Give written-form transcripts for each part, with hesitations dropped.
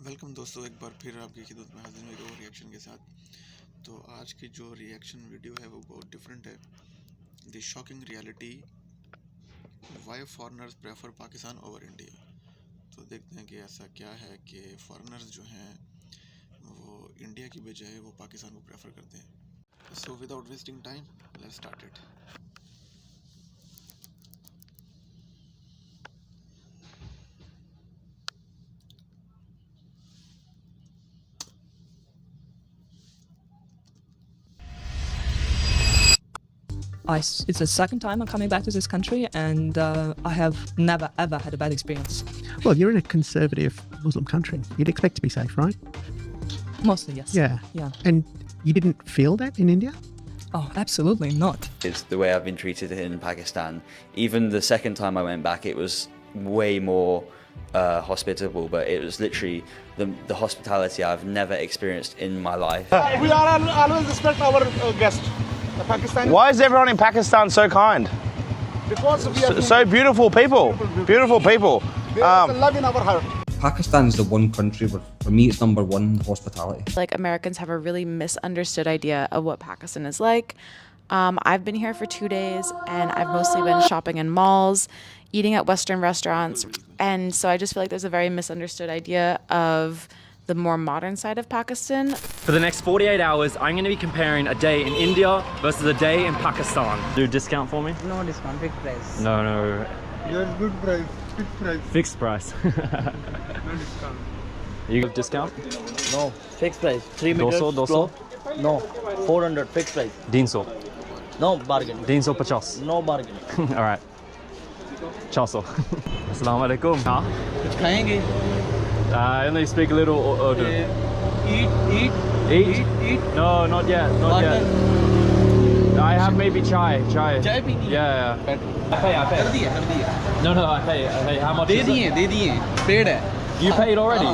Welcome दोस्तों, एक बार फिर आपकी खिदमत में हाजिर हुए और रिएक्शन के साथ। तो आज की जो रिएक्शन वीडियो है वो बहुत डिफरेंट है। The shocking reality, why foreigners prefer Pakistan over India. तो देखते हैं कि ऐसा क्या है कि फॉरेनर्स जो हैं वो इंडिया की बजाय वो पाकिस्तान को प्रेफर करते हैं। So without wasting time, let's start it. It's the second time I'm coming back to this country, and I have never ever had a bad experience. Well, you're in a conservative Muslim country. You'd expect to be safe, right? Mostly, yes. Yeah. And you didn't feel that in India? Oh, absolutely not. It's the way I've been treated in Pakistan. Even the second time I went back, it was way more hospitable, but it was literally the hospitality I've never experienced in my life. We are always respect our guests. Pakistan. Why is everyone in Pakistan so kind? Because we are So beautiful people. Beautiful people. there is love in our heart. Pakistan is the one country where, for me, it's number one in hospitality. Like, Americans have a really misunderstood idea of what Pakistan is like. I've been here for 2 days, and I've mostly been shopping in malls, eating at Western restaurants, and so I just feel like there's a very misunderstood idea of the more modern side of Pakistan. For the next 48 hours, I'm going to be comparing a day in India versus a day in Pakistan. Do a discount for me? No discount, fixed price. No. Your good price, fixed price. Fixed price. No discount. You give discount? No, fixed price. 3 meters. 200, 200? floor. No, 400 fixed price. 300. No bargaining. 350. No bargaining. All right. 400. Assalamu alaikum. कुछ खाएंगे? I only speak a little Urdu. Eat. Eat? No, not yet. Not yet. I have maybe chai. चाय पीनी है? Yeah. I pay. कर दिए. No, I pay. How much they is it? दिए. Paid है. You paid already?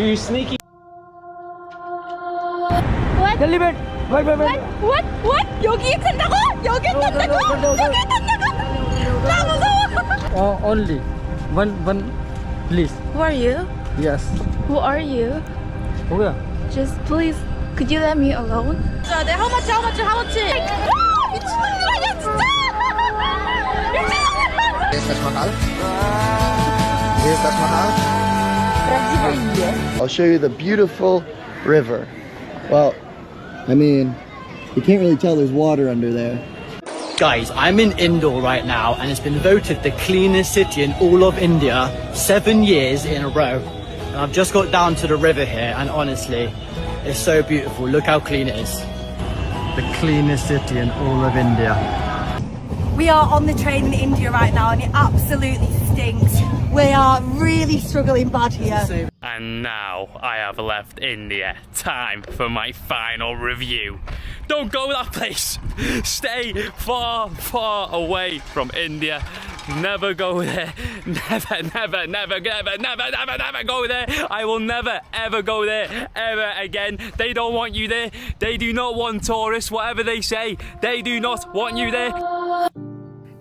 You sneaky. What? What? 여기 간다고? 여기 간다고? 나 무서워. Only one please. Who are you? Yes. Who are you? हो गया? Just please, could you let me alone? 네, how much? 미친놈들 아니야 진짜! Here's Taj Mahal. I'll show you the beautiful river. Well, I mean, you can't really tell there's water under there. Guys, I'm in Indore right now, and it's been voted the cleanest city in all of India 7 years in a row. And I've just got down to the river here, and honestly, it's so beautiful. Look how clean it is. The cleanest city in all of India. We are on the train in India right now and it absolutely stinks. We are really struggling bad here. And now I have left India. Time for my final review. Don't go that place. Stay far away from India. Never go there. Never go there. I will never ever go there ever again. They don't want you there. They do not want tourists. Whatever they say, they do not want you there.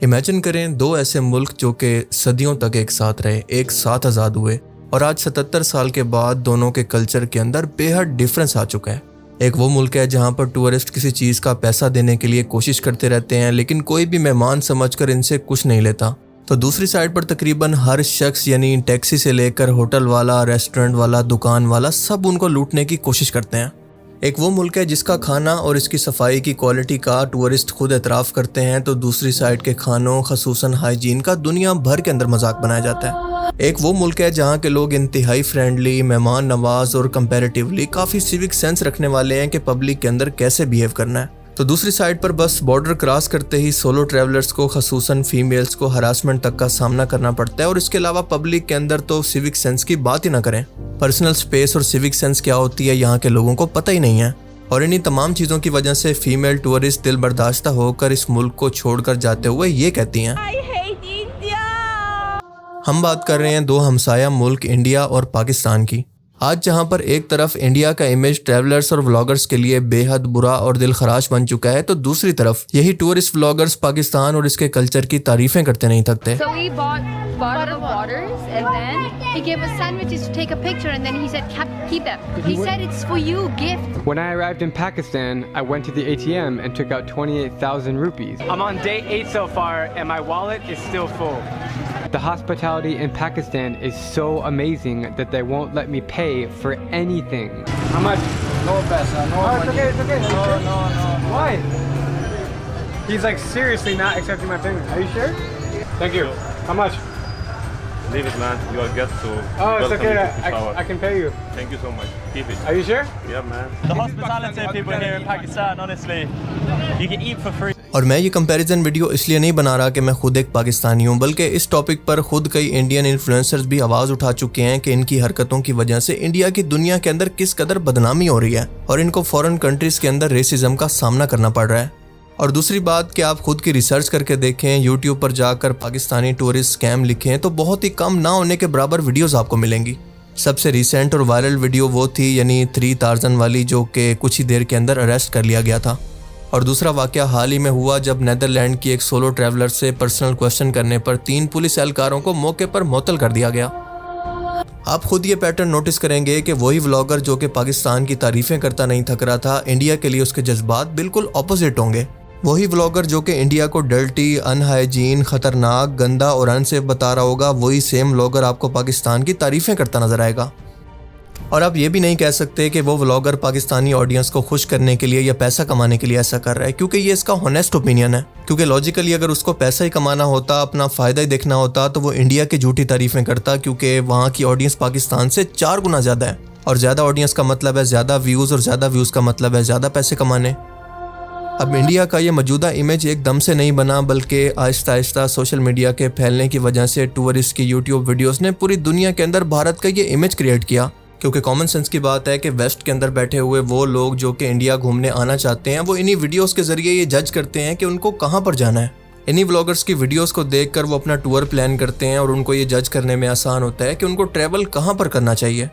Imagine करें दो ऐसे मुल्क जो कि सदियों तक एक साथ रहे, एक साथ आज़ाद हुए, और आज 77 साल के बाद दोनों के कल्चर के अंदर बेहद डिफरेंस आ चुका है। एक वो मुल्क है जहाँ पर टूरिस्ट किसी चीज़ का पैसा देने के लिए कोशिश करते रहते हैं, लेकिन कोई भी मेहमान समझकर इनसे कुछ नहीं लेता। तो दूसरी साइड पर तकरीबन हर शख्स, यानी टैक्सी से लेकर होटल वाला, रेस्टोरेंट वाला, दुकान वाला, सब उनको लूटने की कोशिश करते हैं। एक वो मुल्क है जिसका खाना और इसकी सफाई की क्वालिटी का टूरिस्ट खुद एतराफ़ करते हैं, तो दूसरी साइड के खानों, खसूसन हाइजीन का दुनिया भर के अंदर मजाक बनाया जाता है। एक वो मुल्क है जहाँ के लोग इंतहाई फ्रेंडली, मेहमान नवाज और कंपैरेटिवली काफ़ी सिविक सेंस रखने वाले हैं कि पब्लिक के अंदर कैसे बिहेव करना है। तो दूसरी साइड पर बस बॉर्डर क्रॉस करते ही सोलो ट्रैवलर्स को, खसूसन फीमेल्स को हरासमेंट तक का सामना करना पड़ता है, और इसके अलावा पब्लिक के अंदर तो सिविक सेंस की बात ही ना करें। पर्सनल स्पेस और सिविक सेंस क्या होती है यहाँ के लोगों को पता ही नहीं है, और इन्हीं तमाम चीज़ों की वजह से फीमेल टूरिस्ट दिल बर्दाश्ता होकर इस मुल्क को छोड़कर जाते हुए ये कहती हैं, I hate India. हम बात कर रहे हैं दो हमसाया मुल्क इंडिया और पाकिस्तान की। आज जहां पर एक तरफ इंडिया का इमेज ट्रैवलर्स और व्लॉगर्स के लिए बेहद बुरा और दिल खराश बन चुका है, तो दूसरी तरफ यही टूरिस्ट व्लॉगर्स पाकिस्तान और इसके कल्चर की तारीफें करते नहीं थकते। So we bought bottled waters, and then he gave us sandwiches to take a picture, and then he said, keep them. He said it's for you, gift. When I arrived in Pakistan, I went to the ATM and took out 28,000 rupees. I'm on day 8 so far, and my wallet is still full. The hospitality in Pakistan is so amazing that they won't let me pay for anything. How much? No paisa, no money. It's okay. No. Why? He's like seriously not accepting my payment. Are you sure? Thank you. How much? Leave it, man. You are guest, so. Oh, it's okay. I can pay you. Thank you so much. Keep it. Are you sure? Yeah, man. The hospitality of people here in Pakistan, honestly, you can eat for free. और मैं ये comparison video इसलिए नहीं बना रहा कि मैं खुद एक पाकिस्तानी हूँ, बल्कि इस टॉपिक पर खुद कई इंडियन इन्फ्लुएंसर्स भी आवाज़ उठा चुके हैं कि इनकी हरकतों की वजह से इंडिया की दुनिया के अंदर किस कदर बदनामी हो रही है और इनको फॉरेन कंट्रीज़ के अंदर रेसिज्म का सामना करना पड़ रहा है। और दूसरी बात कि आप खुद की रिसर्च करके देखें, यूट्यूब पर जाकर पाकिस्तानी टूरिस्ट स्कैम लिखें तो बहुत ही कम ना होने के बराबर वीडियोज़ आपको मिलेंगी। सबसे रिसेंट और वायरल वीडियो वो थी यानी 3 टार्जन वाली, जो कि कुछ ही देर के अंदर अरेस्ट कर लिया गया था। और दूसरा वाक़या हाल ही में हुआ जब नेदरलैंड की एक सोलो ट्रैवलर से पर्सनल क्वेश्चन करने पर 3 पुलिस एहलकारों को मौके पर मुअत्तल कर दिया गया। आप खुद ये पैटर्न नोटिस करेंगे कि वही व्लॉगर जो कि पाकिस्तान की तारीफ़ें करता नहीं थक रहा था, इंडिया के लिए उसके जज्बात बिल्कुल ऑपोजिट होंगे। वही व्लॉगर जो कि इंडिया को डर्टी, अनहाइजीन, ख़तरनाक, गंदा और अनसेफ बता रहा होगा, वही सेम व्लॉगर आपको पाकिस्तान की तारीफ़ें करता नज़र आएगा। और आप ये भी नहीं कह सकते कि वो व्लॉगर पाकिस्तानी ऑडियंस को खुश करने के लिए या पैसा कमाने के लिए ऐसा कर रहा है, क्योंकि ये इसका हॉनेस्ट ओपिनियन है। क्योंकि लॉजिकली अगर उसको पैसा ही कमाना होता, अपना फ़ायदा ही देखना होता, तो वो इंडिया की झूठी तारीफ़ें करता, क्योंकि वहाँ की ऑडियंस पाकिस्तान से 4 गुना ज़्यादा है। और ज़्यादा ऑडियंस का मतलब है ज़्यादा व्यूज़, और ज़्यादा व्यूज़ का मतलब है ज़्यादा पैसे कमाने। अब इंडिया का ये मौजूदा इमेज एकदम से नहीं बना, बल्कि आहिस्ता आहिस्ता सोशल मीडिया के फैलने की वजह से टूरिस्ट की यूट्यूब वीडियोस ने पूरी दुनिया के अंदर भारत का ये इमेज क्रिएट किया। क्योंकि कॉमन सेंस की बात है कि वेस्ट के अंदर बैठे हुए वो लोग जो कि इंडिया घूमने आना चाहते हैं, वो इन्हीं वीडियोस के ज़रिए ये जज करते हैं कि उनको कहाँ पर जाना है। इन्हीं व्लॉगर्स की वीडियोस को देखकर वो अपना टूर प्लान करते हैं और उनको ये जज करने में आसान होता है कि उनको ट्रैवल कहाँ पर करना चाहिए।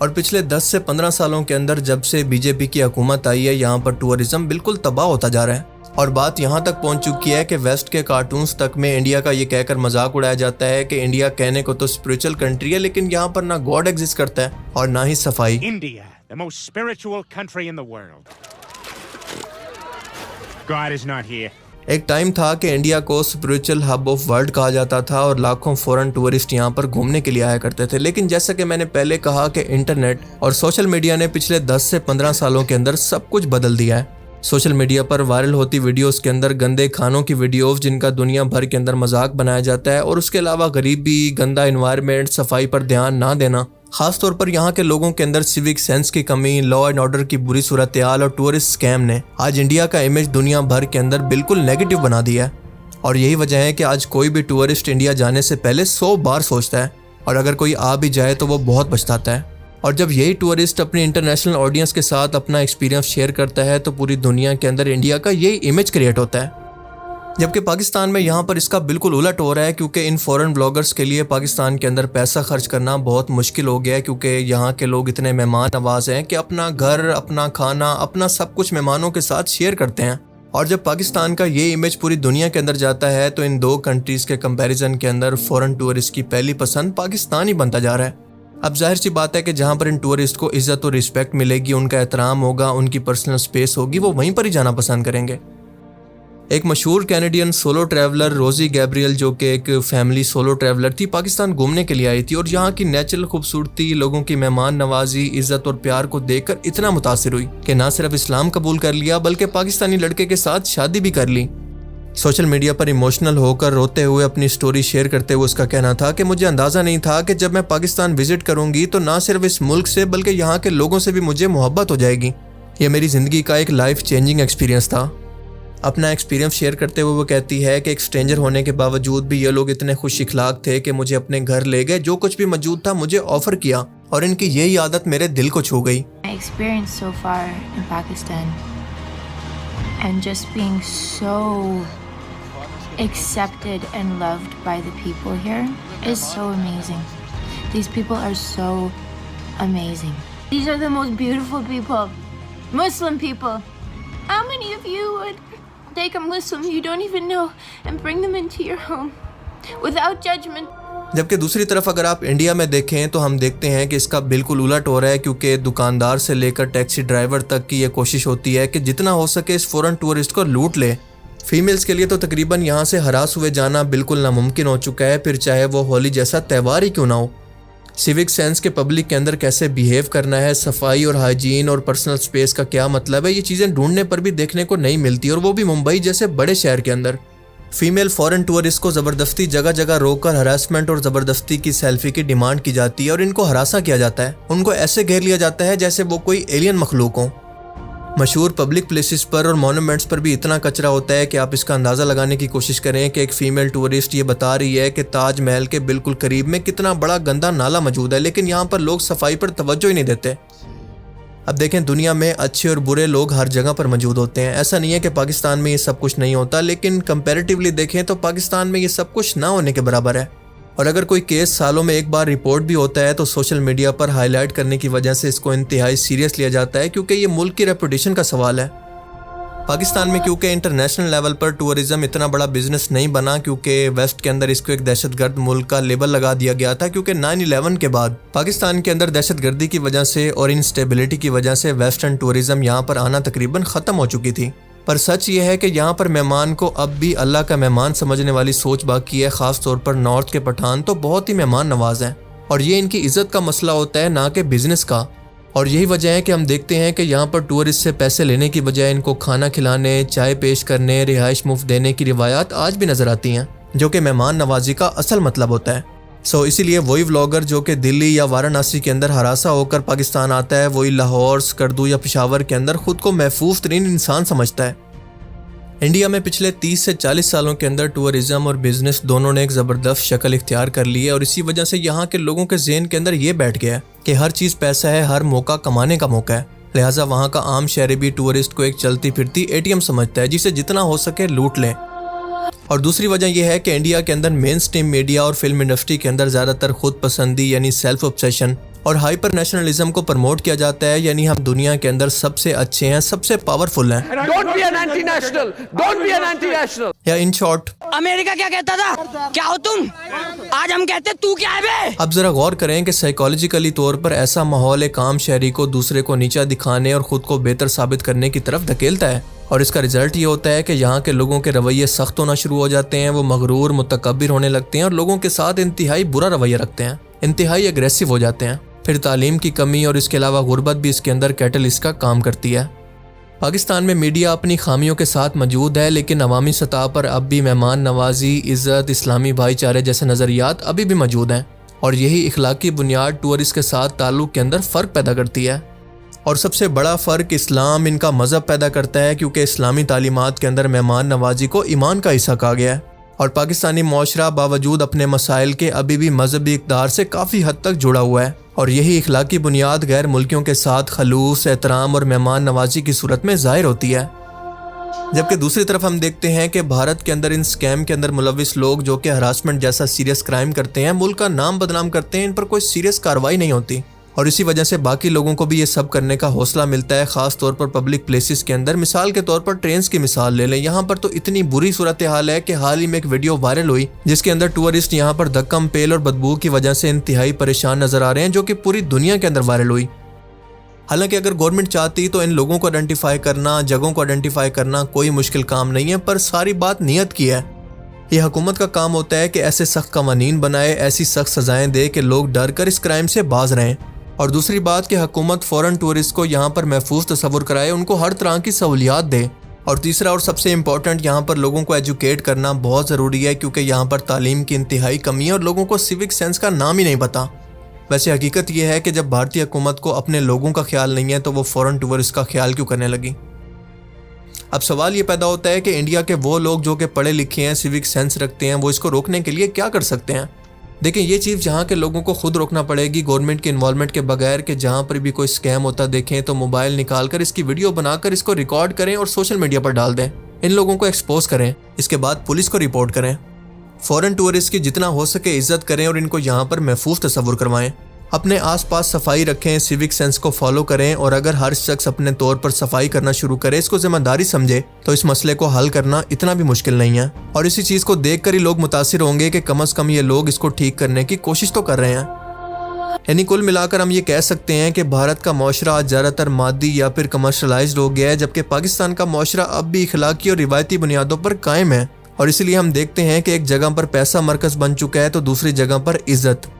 और पिछले 10 से 15 सालों के अंदर जब से बीजेपी की हुकूमत आई है, यहाँ पर टूरिज्म बिल्कुल तबाह होता जा रहा है। और बात यहाँ तक पहुँच चुकी है कि वेस्ट के कार्टून्स तक में इंडिया का ये कहकर मजाक उड़ाया जाता है कि इंडिया कहने को तो स्पिरिचुअल कंट्री है, लेकिन यहाँ पर ना गॉड एग्जिस्ट करता है और ना ही सफाई। India, the most spiritual country in the world. God is not here. एक टाइम था कि इंडिया को स्पिरिचुअल हब ऑफ वर्ल्ड कहा जाता था और लाखों फॉरेन टूरिस्ट यहाँ पर घूमने के लिए आया करते थे। लेकिन जैसा कि मैंने पहले कहा कि इंटरनेट और सोशल मीडिया ने पिछले 10 से 15 सालों के अंदर सब कुछ बदल दिया है। सोशल मीडिया पर वायरल होती वीडियोस के अंदर गंदे खानों की वीडियोस जिनका दुनिया भर के अंदर मजाक बनाया जाता है, और उसके अलावा गरीबी, गंदा एनवायरनमेंट, सफाई पर ध्यान ना देना, खासतौर पर यहाँ के लोगों के अंदर सिविक सेंस की कमी, लॉ एंड ऑर्डर की बुरी सूरत हाल और टूरिस्ट स्कैम ने आज इंडिया का इमेज दुनिया भर के अंदर बिल्कुल नेगेटिव बना दिया है। और यही वजह है कि आज कोई भी टूरिस्ट इंडिया जाने से पहले 100 बार सोचता है, और अगर कोई आ भी जाए तो वो बहुत पछताता है। और जब यही टूरिस्ट अपनी इंटरनेशनल ऑडियंस के साथ अपना एक्सपीरियंस शेयर करता है तो पूरी दुनिया के अंदर इंडिया का यही इमेज क्रिएट होता है। जबकि पाकिस्तान में यहाँ पर इसका बिल्कुल उलट हो रहा है, क्योंकि इन फॉरेन ब्लॉगर्स के लिए पाकिस्तान के अंदर पैसा खर्च करना बहुत मुश्किल हो गया है, क्योंकि यहाँ के लोग इतने मेहमान नवाज हैं कि अपना घर, अपना खाना, अपना सब कुछ मेहमानों के साथ शेयर करते हैं। और जब पाकिस्तान का ये इमेज पूरी दुनिया के अंदर जाता है तो इन 2 कंट्रीज़ के कंपैरिजन के अंदर फॉरेन टूरिस्ट की पहली पसंद पाकिस्तान ही बनता जा रहा है। अब जाहिर सी बात है कि जहाँ पर इन टूरिस्ट को इज्जत और रिस्पेक्ट मिलेगी, उनका एहतराम होगा, उनकी पर्सनल स्पेस होगी, वो वहीं पर ही जाना पसंद करेंगे। एक मशहूर कैनेडियन सोलो ट्रैवलर रोजी गैब्रियल, जो कि एक फैमिली सोलो ट्रैवलर थी, पाकिस्तान घूमने के लिए आई थी और यहाँ की नेचुरल खूबसूरती, लोगों की मेहमान नवाजी, इज्जत और प्यार को देखकर इतना मुतासिर हुई कि ना सिर्फ इस्लाम कबूल कर लिया बल्कि पाकिस्तानी लड़के के साथ शादी भी कर ली। सोशल मीडिया पर इमोशनल होकर रोते हुए अपनी स्टोरी शेयर करते हुए उसका कहना था कि मुझे अंदाज़ा नहीं था कि जब मैं पाकिस्तान विजिट करूंगी तो ना सिर्फ इस मुल्क से बल्कि यहाँ के लोगों से भी मुझे मोहब्बत हो जाएगी। यह मेरी ज़िंदगी का एक लाइफ चेंजिंग एक्सपीरियंस था। अपना एक्सपीरियंस शेयर करते हुए वो कहती है कि एक स्ट्रेंजर होने के बावजूद भी ये लोग इतने खुश इखलाक थे कि मुझे अपने घर ले गए, जो कुछ भी मौजूद था मुझे ऑफर किया, और इनकी यही आदत मेरे दिल को छू गई। Experience so far in Pakistan and just being so accepted and loved by the people here is so amazing. These people are so amazing. These are the most beautiful people. Muslim people. How many of you would take a Muslim you don't even know and bring them into your home without judgment? जबकि दूसरी तरफ अगर आप India में देखें तो हम देखते हैं कि इसका बिल्कुल उलट हो रहा है, क्योंकि दुकानदार से लेकर टैक्सी ड्राइवर तक की ये कोशिश होती है कि जितना हो सके इस फॉरेन टूरिस्ट को लूट ले। फीमेल्स के लिए तो तकरीबन यहाँ से हरास हुए जाना बिल्कुल नामुमकिन हो चुका है, फिर चाहे वो होली जैसा त्यौहार ही क्यों ना हो। सिविक सेंस के पब्लिक के अंदर कैसे बिहेव करना है, सफाई और हाइजीन और पर्सनल स्पेस का क्या मतलब है, ये चीज़ें ढूंढने पर भी देखने को नहीं मिलती, और वो भी मुंबई जैसे बड़े शहर के अंदर। फीमेल फॉरेन टूरिस्ट को ज़बरदस्ती जगह जगह रोककर हरासमेंट और ज़बरदस्ती की सेल्फी की डिमांड की जाती है और इनको हरासा किया जाता है। उनको ऐसे घेर लिया जाता है जैसे वो कोई एलियन मखलूक हो। मशहूर पब्लिक प्लेसेस पर और मॉन्यूमेंट्स पर भी इतना कचरा होता है कि आप इसका अंदाज़ा लगाने की कोशिश करें कि एक फ़ीमेल टूरिस्ट ये बता रही है कि ताजमहल के बिल्कुल करीब में कितना बड़ा गंदा नाला मौजूद है, लेकिन यहाँ पर लोग सफाई पर तवज्जो ही नहीं देते। अब देखें, दुनिया में अच्छे और बुरे लोग हर जगह पर मौजूद होते हैं। ऐसा नहीं है कि पाकिस्तान में ये सब कुछ नहीं होता, लेकिन कंपैरेटिवली देखें तो पाकिस्तान में ये सब कुछ ना होने के बराबर है। और अगर कोई केस सालों में एक बार रिपोर्ट भी होता है तो सोशल मीडिया पर हाईलाइट करने की वजह से इसको इंतहाई सीरियस लिया जाता है, क्योंकि ये मुल्क की रेपुटेशन का सवाल है। पाकिस्तान में क्योंकि इंटरनेशनल लेवल पर टूरिज्म इतना बड़ा बिजनेस नहीं बना, क्योंकि वेस्ट के अंदर इसको एक दहशतगर्द मुल्क का लेबल लगा दिया गया था, क्योंकि 9/11 के बाद पाकिस्तान के अंदर दहशतगर्दी की वजह से और इंस्टेबिलिटी की वजह से वेस्टर्न टूरिज्म यहाँ पर आना तकरीबन ख़त्म हो चुकी थी। पर सच ये है कि यहाँ पर मेहमान को अब भी अल्लाह का मेहमान समझने वाली सोच बाकी है। ख़ास तौर पर नॉर्थ के पठान तो बहुत ही मेहमान नवाज हैं, और ये इनकी इज़्ज़त का मसला होता है, ना कि बिजनेस का। और यही वजह है कि हम देखते हैं कि यहाँ पर टूरिस्ट से पैसे लेने की बजाय इनको खाना खिलाने, चाय पेश करने, रिहाइश मुफ्त देने की रिवायात आज भी नज़र आती हैं, जो कि मेहमान नवाजी का असल मतलब होता है। इसीलिए वही व्लॉगर जो कि दिल्ली या वाराणसी के अंदर हरासा होकर पाकिस्तान आता है, वही लाहौर, स्कर्दू या पेशावर के अंदर खुद को महफूज तरीन इंसान समझता है। इंडिया में पिछले 30 से 40 सालों के अंदर टूरिज्म और बिजनेस दोनों ने एक ज़बरदस्त शक्ल इख्तियार कर ली है, और इसी वजह से यहाँ के लोगों के ज़हन के अंदर ये बैठ गया है कि हर चीज़ पैसा है, हर मौका कमाने का मौका है। लिहाजा वहाँ का आम शहरी भी टूरिस्ट को एक चलती फिरती ATM समझता है, जिसे जितना हो सके लूट लें। और दूसरी वजह यह है कि इंडिया के अंदर मेन स्ट्रीम मीडिया और फिल्म इंडस्ट्री के अंदर ज़्यादातर खुद पसंदी यानी सेल्फ ऑब्सेशन और हाइपर नेशनलिज्म को प्रमोट किया जाता है, यानी हम दुनिया के अंदर सबसे अच्छे हैं, सबसे पावरफुल हैं। Don't be an anti-national. Don't be an anti-national. या इन शॉर्ट, अमेरिका क्या कहता था? क्या हो तुम? आज हम कहते तू क्या है बे? अब जरा गौर करें कि साइकोलॉजिकली तौर पर ऐसा माहौल एक आम शहरी को दूसरे को नीचा दिखाने और खुद को बेहतर साबित करने की तरफ धकेलता है, और इसका रिजल्ट ये होता है कि यहाँ के लोगों के रवैये सख्त होना शुरू हो जाते हैं। वो मगरूर, मुतकब्बिर होने लगते हैं और लोगों के साथ इंतहाई बुरा रवैया रखते हैं, इंतहाई एग्रेसिव हो जाते हैं। फिर तालीम की कमी और इसके अलावा गुर्बत भी इसके अंदर कैटलिस्ट का काम करती है। पाकिस्तान में मीडिया अपनी खामियों के साथ मौजूद है, लेकिन अवामी सतह पर अब भी मेहमान नवाजी, इज़्ज़त, इस्लामी भाईचारे जैसे नज़रियात अभी भी मौजूद हैं, और यही इखलाकी बुनियाद टूरिस्ट के साथ ताल्लुक़ के अंदर फ़र्क पैदा करती है। और सबसे बड़ा फ़र्क इस्लाम, इनका मज़हब पैदा करता है, क्योंकि इस्लामी तालीमात के अंदर मेहमान नवाजी को ईमान का हिस्सा कहा गया है, और पाकिस्तानी मुआशरा बावजूद अपने मसाइल के अभी भी मजहबी इक़्तिदार से काफ़ी हद तक जुड़ा हुआ है, और यही इखलाकी बुनियाद गैर मुल्कियों के साथ खलूस, एहतराम और मेहमान नवाजी की सूरत में ज़ाहिर होती है। जबकि दूसरी तरफ हम देखते हैं कि भारत के अंदर इन स्कैम के अंदर मुलविस लोग जो कि हरासमेंट जैसा सीरियस क्राइम करते हैं, मुल्क का नाम बदनाम करते हैं, इन पर कोई सीरियस कार्रवाई नहीं होती, और इसी वजह से बाकी लोगों को भी ये सब करने का हौसला मिलता है, ख़ास तौर पर पब्लिक प्लेसेस के अंदर। मिसाल के तौर पर ट्रेन की मिसाल ले लें, यहाँ पर तो इतनी बुरी सूरत हाल है कि हाल ही में एक वीडियो वायरल हुई जिसके अंदर टूरिस्ट यहाँ पर धक्कम पेल और बदबू की वजह से इंतहाई परेशान नजर आ रहे हैं, जो कि पूरी दुनिया के अंदर वायरल हुई। हालांकि अगर गवर्नमेंट चाहती तो इन लोगों को आइडेंटिफाई करना, जगहों को आइडेंटिफाई करना कोई मुश्किल काम नहीं है, पर सारी बात नीयत की है। ये हुकूमत का काम होता है कि ऐसे सख्त कवानीन बनाए, ऐसी सख्त सजाएं दे कि लोग डर कर इस क्राइम से बाज रहें। और दूसरी बात कि हुकूमत फ़ौरन टूरिस्ट को यहाँ पर महफूज तस्वुर कराए, उनको हर तरह की सहूलियात दे। और तीसरा और सबसे इम्पॉर्टेंट, यहाँ पर लोगों को एजुकेट करना बहुत ज़रूरी है, क्योंकि यहाँ पर तालीम की इंतहाई कमी है और लोगों को सिविक सेंस का नाम ही नहीं पता। वैसे हकीकत यह है कि जब भारतीय हुकूमत को अपने लोगों का ख्याल नहीं है तो वो फ़ौरन टूरिस्ट का ख्याल क्यों करने लगी। अब सवाल ये पैदा होता है कि इंडिया के वो लोग जो कि पढ़े लिखे हैं, सिविक सेंस रखते हैं, वो इसको रोकने के लिए क्या कर सकते हैं। देखिए, ये चीज़ जहाँ के लोगों को खुद रोकना पड़ेगी, गवर्नमेंट के इन्वॉल्वमेंट के बगैर, कि जहाँ पर भी कोई स्कैम होता देखें तो मोबाइल निकाल कर इसकी वीडियो बनाकर इसको रिकॉर्ड करें और सोशल मीडिया पर डाल दें, इन लोगों को एक्सपोज करें, इसके बाद पुलिस को रिपोर्ट करें। फ़ॉरेन टूरिस्ट की जितना हो सके इज्जत करें और इनको यहाँ पर महफूज तस्वुर करवाएं। अपने आसपास सफाई रखें, सिविक सेंस को फॉलो करें और अगर हर शख्स अपने तौर पर सफाई करना शुरू करे, इसको जिम्मेदारी समझे, तो इस मसले को हल करना इतना भी मुश्किल नहीं है। और इसी चीज़ को देखकर ही लोग मुतासिर होंगे कि कम से कम ये लोग इसको ठीक करने की कोशिश तो कर रहे हैं। यानी कुल मिलाकर हम ये कह सकते हैं कि भारत का माशरा आज ज़्यादातर मादी या फिर कमर्शलाइज्ड हो गया है, जबकि पाकिस्तान का माशरा अब भी इखलाकी और रिवायती बुनियादों पर कायम है। और इसलिए हम देखते हैं कि एक जगह पर पैसा मरकज बन चुका है तो दूसरी जगह पर इज्जत,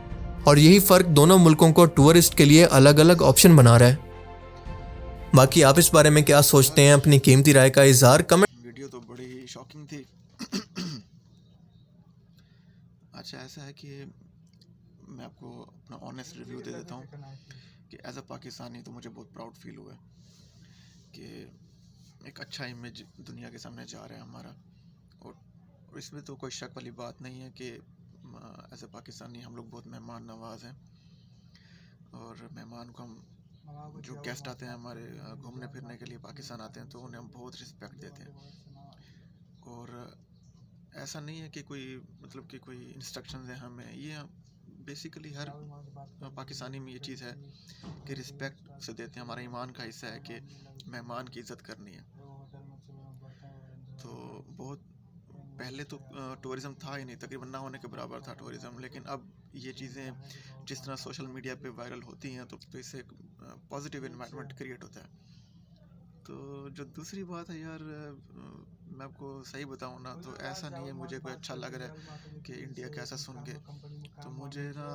और यही फ़र्क दोनों मुल्कों को टूरिस्ट के लिए अलग अलग ऑप्शन बना रहा है। बाकी आप इस बारे में क्या सोचते हैं, अपनी कीमती राय का इजहार कमेंट। वीडियो तो बड़ी ही शॉकिंग थी। अच्छा ऐसा है कि मैं आपको अपना ऑनेस्ट रिव्यू दे देता हूँ कि एज अ पाकिस्तानी तो मुझे बहुत प्राउड फील हुआ कि एक अच्छा इमेज दुनिया के सामने जा रहा है हमारा, और इसमें तो कोई शक वाली बात नहीं है कि एज अ पाकिस्तानी हम लोग बहुत मेहमान नवाज हैं, और मेहमान को हम जो गेस्ट आते हैं हमारे घूमने फिरने के लिए पाकिस्तान आते हैं तो उन्हें हम बहुत रिस्पेक्ट देते हैं। और ऐसा नहीं है कि कोई मतलब कि कोई इंस्ट्रक्शंस हैं हमें, ये बेसिकली हर पाकिस्तानी में ये चीज़ है कि रिस्पेक्ट से देते हैं। हमारा ईमान का हिस्सा है कि मेहमान की इज़्ज़त करनी है। तो बहुत पहले तो टूरिज़्म था ही नहीं, तकरीबन ना होने के बराबर था टूरिज़्म, लेकिन अब ये चीज़ें जिस तरह सोशल मीडिया पे वायरल होती हैं तो इससे एक पॉजिटिव एनवायरनमेंट क्रिएट होता है। तो जो दूसरी बात है यार, मैं आपको सही बताऊँ ना तो ऐसा नहीं है मुझे कोई अच्छा लग रहा है कि इंडिया कैसा सुन के, तो मुझे ना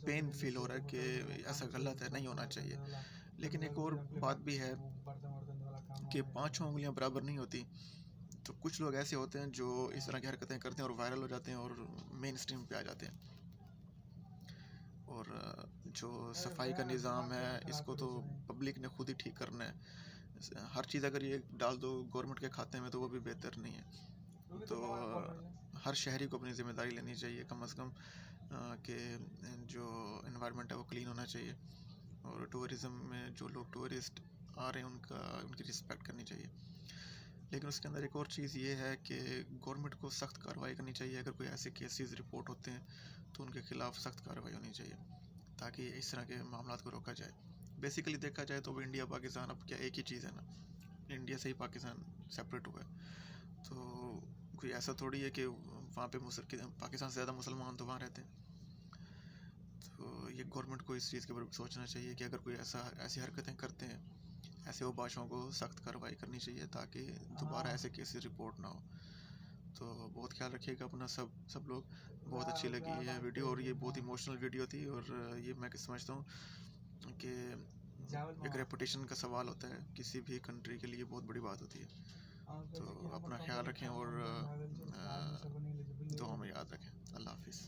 पेन फील हो रहा है कि ऐसा गलत है, नहीं होना चाहिए। लेकिन एक और बात भी है कि पाँचों उंगलियां बराबर नहीं होती, तो कुछ लोग ऐसे होते हैं जो इस तरह की हरकतें करते हैं और वायरल हो जाते हैं और मेन स्ट्रीम पे आ जाते हैं। और जो सफाई का निज़ाम है इसको तो पब्लिक ने खुद ही ठीक करना है। हर चीज़ अगर ये डाल दो गवर्नमेंट के खाते में तो वो भी बेहतर नहीं है। तो हर शहरी को अपनी ज़िम्मेदारी लेनी चाहिए कम से कम कि जो एनवायरनमेंट है वो क्लीन होना चाहिए, और टूरिज़्म में जो लोग टूरिस्ट आ रहे हैं उनकी रिस्पेक्ट करनी चाहिए। लेकिन उसके अंदर एक और चीज़ ये है कि गवर्नमेंट को सख्त कार्रवाई करनी चाहिए। अगर कोई ऐसे केसेस रिपोर्ट होते हैं तो उनके खिलाफ सख्त कार्रवाई होनी चाहिए ताकि इस तरह के मामलों को रोका जाए। बेसिकली देखा जाए तो इंडिया पाकिस्तान अब क्या एक ही चीज़ है ना, इंडिया से ही पाकिस्तान सेपरेट हुआ है। तो कोई ऐसा थोड़ी है कि वहाँ पे पाकिस्तान से ज़्यादा मुसलमान तो वहाँ रहते हैं। तो ये गवर्नमेंट को इस चीज़ के बारे में सोचना चाहिए कि अगर कोई ऐसी हरकतें करते हैं, ऐसे बादशाहों को सख्त कार्रवाई करनी चाहिए ताकि दोबारा ऐसे केसेस रिपोर्ट ना हो। तो बहुत ख्याल रखिएगा अपना सब लोग। बहुत अच्छी लगी ये वीडियो, और ये बहुत इमोशनल वीडियो थी, और ये मैं समझता हूँ कि एक रेपुटेशन का सवाल होता है, किसी भी कंट्री के लिए बहुत बड़ी बात होती है। तो अपना ख्याल रखें और दुआ में याद रखें। अल्लाह हाफिज़।